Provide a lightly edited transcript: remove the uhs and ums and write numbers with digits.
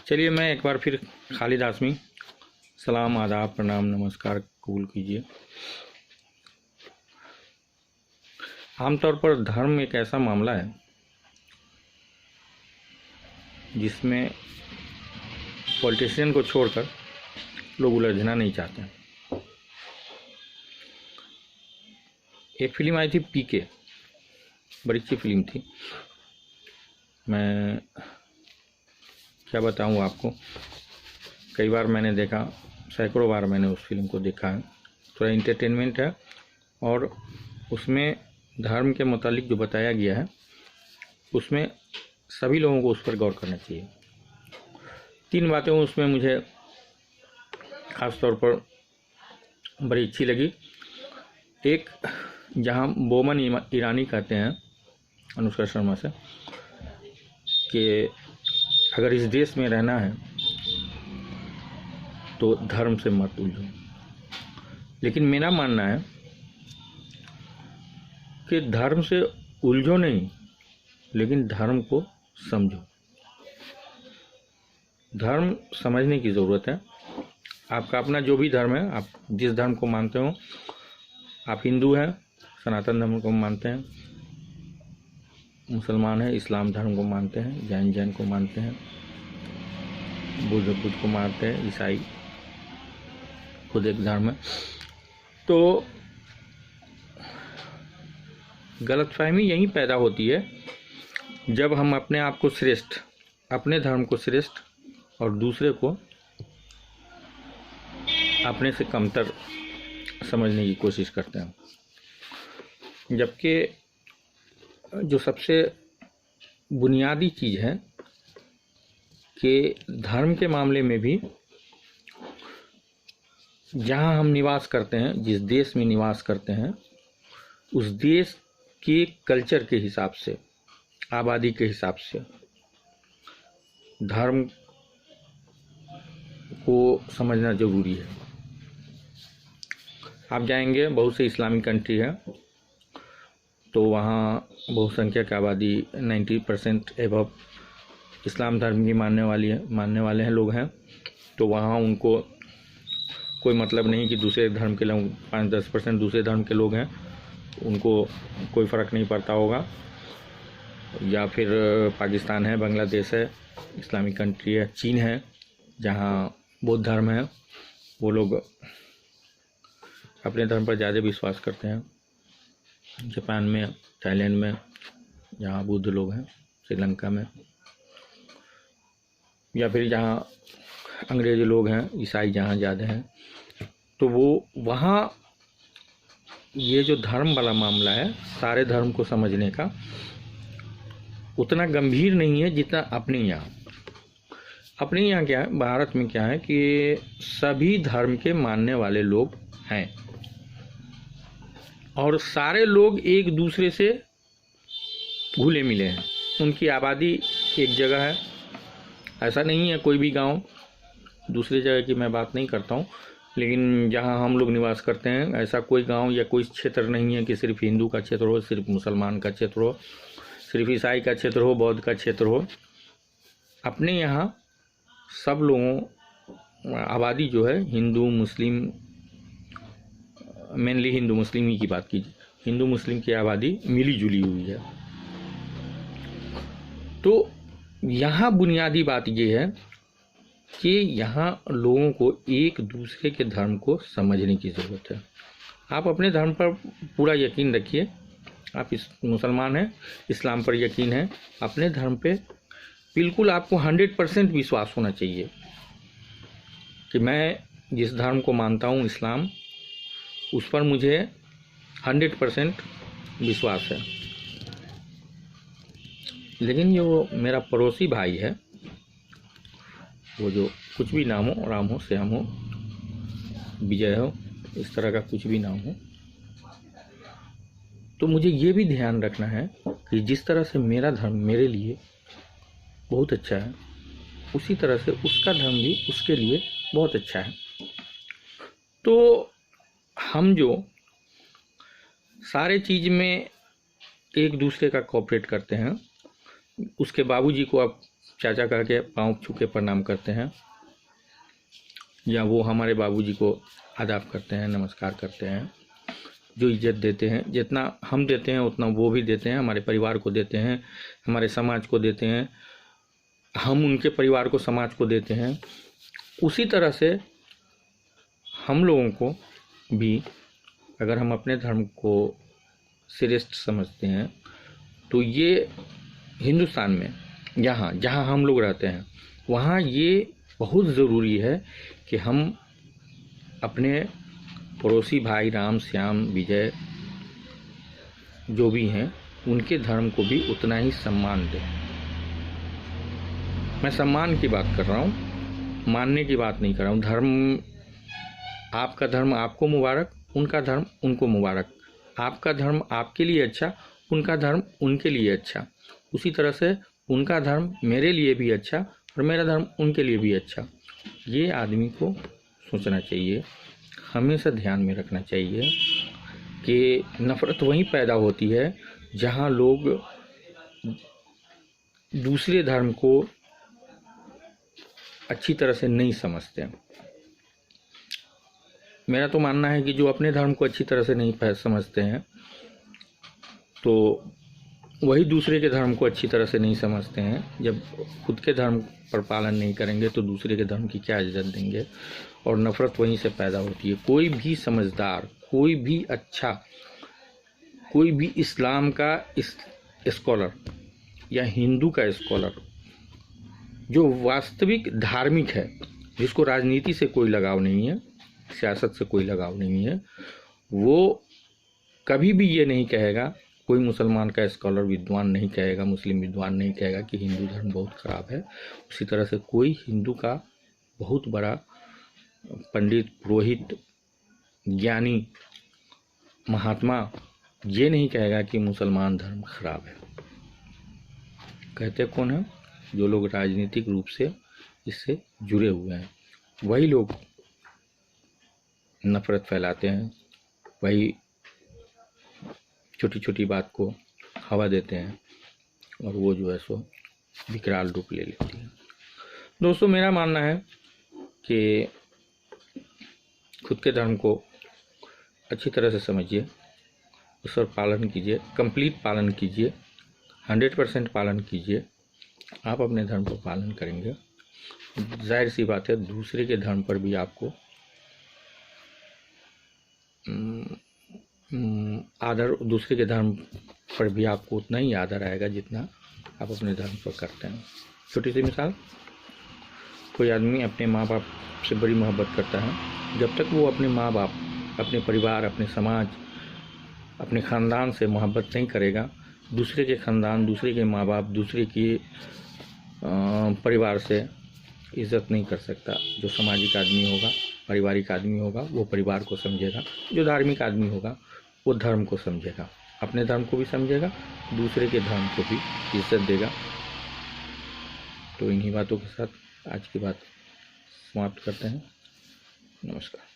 चलिए मैं एक बार फिर खालिद हाशमी सलाम आदाब प्रणाम नमस्कार कबूल कीजिए। आमतौर पर धर्म एक ऐसा मामला है जिसमें पॉलिटिशियन को छोड़कर लोग उलझना नहीं चाहते हैं। एक फिल्म आई थी पीके, बड़ी अच्छी फिल्म थी। मैं क्या बताऊं आपको, कई बार मैंने देखा, सैकड़ों बार मैंने उस फिल्म को देखा है। थोड़ा इंटरटेनमेंट है और उसमें धर्म के मुतालिक जो बताया गया है उसमें सभी लोगों को उस पर गौर करना चाहिए। 3 बातें उसमें मुझे ख़ास तौर पर बड़ी अच्छी लगी। एक, जहां बोमन ईरानी कहते हैं अनुष्का शर्मा से कि अगर इस देश में रहना है तो धर्म से मत उलझो। लेकिन मेरा मानना है कि धर्म से उलझो नहीं, लेकिन धर्म को समझो। धर्म समझने की ज़रूरत है। आपका अपना जो भी धर्म है, आप जिस धर्म को मानते हो, आप हिंदू हैं, सनातन धर्म को मानते हैं, मुसलमान हैं, इस्लाम धर्म को मानते हैं, जैन को मानते हैं, बुद्ध को मानते हैं, ईसाई खुद एक धर्म है। तो गलतफहमी यहीं पैदा होती है जब हम अपने आप को श्रेष्ठ, अपने धर्म को श्रेष्ठ और दूसरे को अपने से कमतर समझने की कोशिश करते हैं। जबकि जो सबसे बुनियादी चीज़ है कि धर्म के मामले में भी जहाँ हम निवास करते हैं, जिस देश में निवास करते हैं, उस देश के कल्चर के हिसाब से, आबादी के हिसाब से धर्म को समझना ज़रूरी है। आप जाएंगे, बहुत से इस्लामिक कंट्री है तो वहाँ बहुसंख्यक आबादी 90% एबव इस्लाम धर्म की मानने वाले हैं लोग हैं। तो वहाँ उनको कोई मतलब नहीं कि दूसरे धर्म के लोग 5-10% दूसरे धर्म के लोग हैं, उनको कोई फ़र्क नहीं पड़ता होगा। या फिर पाकिस्तान है, बांग्लादेश है, इस्लामिक कंट्री है, चीन है जहाँ बौद्ध धर्म है, वो लोग अपने धर्म पर ज़्यादा विश्वास करते हैं। जापान में, थाईलैंड में जहाँ बुद्ध लोग हैं, श्रीलंका में, या फिर जहाँ अंग्रेज़ी लोग हैं, ईसाई जहाँ ज़्यादा हैं, तो वो वहाँ ये जो धर्म वाला मामला है, सारे धर्म को समझने का उतना गंभीर नहीं है जितना अपने यहाँ। अपने यहाँ क्या है, भारत में क्या है कि सभी धर्म के मानने वाले लोग हैं और सारे लोग एक दूसरे से घुले मिले हैं। उनकी आबादी एक जगह है, ऐसा नहीं है कोई भी गांव, दूसरी जगह की मैं बात नहीं करता हूँ, लेकिन जहाँ हम लोग निवास करते हैं ऐसा कोई गांव या कोई क्षेत्र नहीं है कि सिर्फ हिंदू का क्षेत्र हो, सिर्फ मुसलमान का क्षेत्र हो, सिर्फ ईसाई का क्षेत्र हो, बौद्ध का क्षेत्र हो। अपने यहाँ सब लोगों आबादी जो है, हिंदू मुस्लिम, मेनली हिंदू मुस्लिम ही की बात कीजिए, हिंदू मुस्लिम की आबादी मिली जुली हुई है। तो यहाँ बुनियादी बात ये है कि यहाँ लोगों को एक दूसरे के धर्म को समझने की ज़रूरत है। आप अपने धर्म पर पूरा यकीन रखिए, आप इस मुसलमान हैं, इस्लाम पर यकीन है, अपने धर्म पे बिल्कुल आपको 100% विश्वास होना चाहिए कि मैं जिस धर्म को मानता हूँ, इस्लाम, उस पर मुझे 100% विश्वास है। लेकिन जो मेरा पड़ोसी भाई है, वो जो कुछ भी नाम हो, राम हो, श्याम हो, विजय हो, इस तरह का कुछ भी नाम हो, तो मुझे ये भी ध्यान रखना है कि जिस तरह से मेरा धर्म मेरे लिए बहुत अच्छा है, उसी तरह से उसका धर्म भी उसके लिए बहुत अच्छा है। तो हम जो सारे चीज़ में एक दूसरे का कोऑपरेट करते हैं, उसके बाबूजी को आप चाचा कह के पाँव छू के प्रणाम करते हैं, या वो हमारे बाबूजी को आदाब करते हैं, नमस्कार करते हैं। जो इज्जत देते हैं, जितना हम देते हैं उतना वो भी देते हैं, हमारे परिवार को देते हैं, हमारे समाज को देते हैं, हम उनके परिवार को, समाज को देते हैं। उसी तरह से हम लोगों को भी, अगर हम अपने धर्म को श्रेष्ठ समझते हैं, तो ये हिंदुस्तान में, यहाँ जहाँ हम लोग रहते हैं, वहाँ ये बहुत ज़रूरी है कि हम अपने पड़ोसी भाई राम, श्याम, विजय जो भी हैं, उनके धर्म को भी उतना ही सम्मान दें। मैं सम्मान की बात कर रहा हूँ, मानने की बात नहीं कर रहा हूँ। धर्म, आपका धर्म आपको मुबारक, उनका धर्म उनको मुबारक। आपका धर्म आपके लिए अच्छा, उनका धर्म उनके लिए अच्छा। उसी तरह से उनका धर्म मेरे लिए भी अच्छा और मेरा धर्म उनके लिए भी अच्छा। ये आदमी को सोचना चाहिए, हमेशा ध्यान में रखना चाहिए कि नफ़रत वहीं पैदा होती है जहाँ लोग दूसरे धर्म को अच्छी तरह से नहीं समझते हैं। मेरा तो मानना है कि जो अपने धर्म को अच्छी तरह से नहीं समझते हैं, तो वही दूसरे के धर्म को अच्छी तरह से नहीं समझते हैं। जब खुद के धर्म पर पालन नहीं करेंगे तो दूसरे के धर्म की क्या इज्जत देंगे, और नफ़रत वहीं से पैदा होती है। कोई भी समझदार, कोई भी अच्छा, कोई भी इस्लाम का स्कॉलर या हिंदू का स्कॉलर जो वास्तविक धार्मिक है, जिसको राजनीति से कोई लगाव नहीं है, सियासत से कोई लगाव नहीं है, वो कभी भी ये नहीं कहेगा, कोई मुसलमान का स्कॉलर विद्वान नहीं कहेगा, मुस्लिम विद्वान नहीं कहेगा कि हिंदू धर्म बहुत ख़राब है। उसी तरह से कोई हिंदू का बहुत बड़ा पंडित, पुरोहित, ज्ञानी, महात्मा ये नहीं कहेगा कि मुसलमान धर्म खराब है। कहते कौन है? जो लोग राजनीतिक रूप से इससे जुड़े हुए हैं, वही लोग नफ़रत फैलाते हैं, वही छोटी छोटी बात को हवा देते हैं, और वो जो है सो विकराल रूप ले लेती है। दोस्तों, मेरा मानना है कि खुद के धर्म को अच्छी तरह से समझिए, उस पर पालन कीजिए, कंप्लीट पालन कीजिए, 100% पालन कीजिए। आप अपने धर्म को पालन करेंगे, जाहिर सी बात है दूसरे के धर्म पर भी आपको आदर, दूसरे के धर्म पर भी आपको उतना ही आदर आएगा जितना आप अपने धर्म पर करते हैं। छोटी सी मिसाल, कोई आदमी अपने माँ बाप से बड़ी मोहब्बत करता है। जब तक वो अपने माँ बाप, अपने परिवार, अपने समाज, अपने ख़ानदान से मोहब्बत नहीं करेगा, दूसरे के ख़ानदान, दूसरे के माँ बाप, दूसरे के परिवार से इज़्ज़त नहीं कर सकता। जो सामाजिक आदमी होगा, पारिवारिक आदमी होगा, वो परिवार को समझेगा। जो धार्मिक आदमी होगा वो धर्म को समझेगा, अपने धर्म को भी समझेगा, दूसरे के धर्म को भी इज्जत देगा। तो इन्हीं बातों के साथ आज की बात समाप्त करते हैं। नमस्कार।